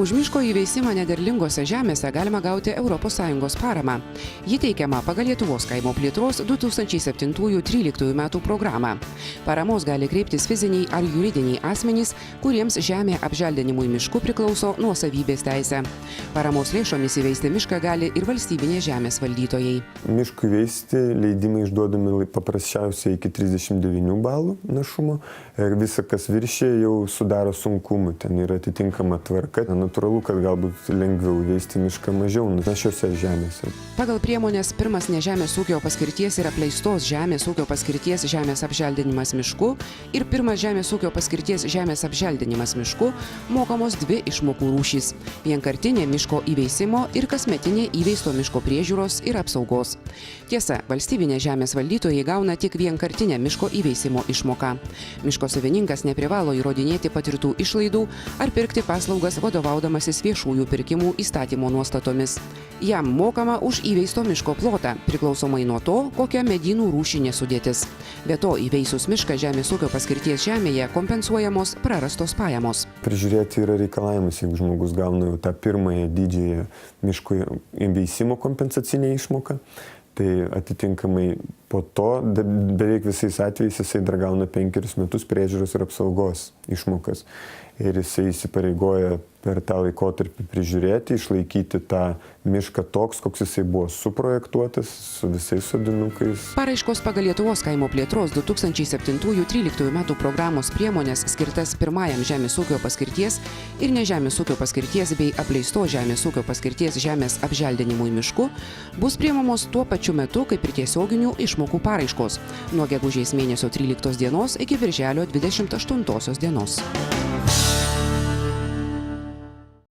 Už miško įveisimą nederlingose žemėse galima gauti ES paramą. Ji teikiama pagal Lietuvos kaimo plėtros 2007-2013 metų programą. Paramos gali kreiptis fiziniai ar juridiniai asmenys, kuriems žemė apželdinimui mišku priklauso nuosavybės teisė. Paramos lėšomis įveisti mišką gali ir valstybinės žemės valdytojai. Miškui veisti leidimai išduodami paprasčiausiai iki 39 balų našumo ir visa, kas viršė, jau sudaro sunkumų. Ten yra atitinkama tvarka. Natūralu, kad galbūt lengviau veisti mišką mažiau našiose žemėse. Pagal priemonės pirmas nežemės ūkio paskirties ir apleistos žemės ūkio paskirties žemės apželdinimas mišku ir pirmas žemės ūkio paskirties žemės apželdinimas mišku mokamos dvi išmokų rūšys – vienkartinė miško įveisimo ir kasmetinė įveisto miško priežiūros ir apsaugos. Tiesa, valstybinės žemės valdytojai gauna tik vienkartinę miško įveisimo išmoką. Miško savininkas neprivalo įrodinėti patirtų išlaidų ar pirkti paslaugas vadovaudamasis viešųjų pirkimų įstatymo nuostatomis. Jam mokama už įveisto miško plotą, priklausomai nuo to, kokia medynų rūšinė sudėtis. Be to, įveisus mišką žemės ūkio paskirties žemėje kompensuojamos prarastos pajamos. Prižiūrėti yra reikalavimas, jeigu žmogus gauna jau tą pirmąją didžiąją miško įveisimo kompensacinę išmoką, tai atitinkamai po to beveik visais atvejais jisai dar gauna 5 metus priežiūros ir apsaugos išmokas. Ir jisai įsipareigoja per tą laikotarpį prižiūrėti, išlaikyti tą mišką toks, koks jisai buvo suprojektuotas, su visais sodinukais. Paraiškos pagal Lietuvos kaimo plėtros 2007-2013 metų programos priemonės skirtas pirmajam žemės ūkio paskirties ir nežemės ūkio paskirties bei apleistos žemės ūkio paskirties žemės apželdinimui mišku bus priimamos tuo pačiu metu kaip ir tiesioginių išmokų paraiškos nuo gegužės mėnesio 13 dienos iki birželio 28 dienos.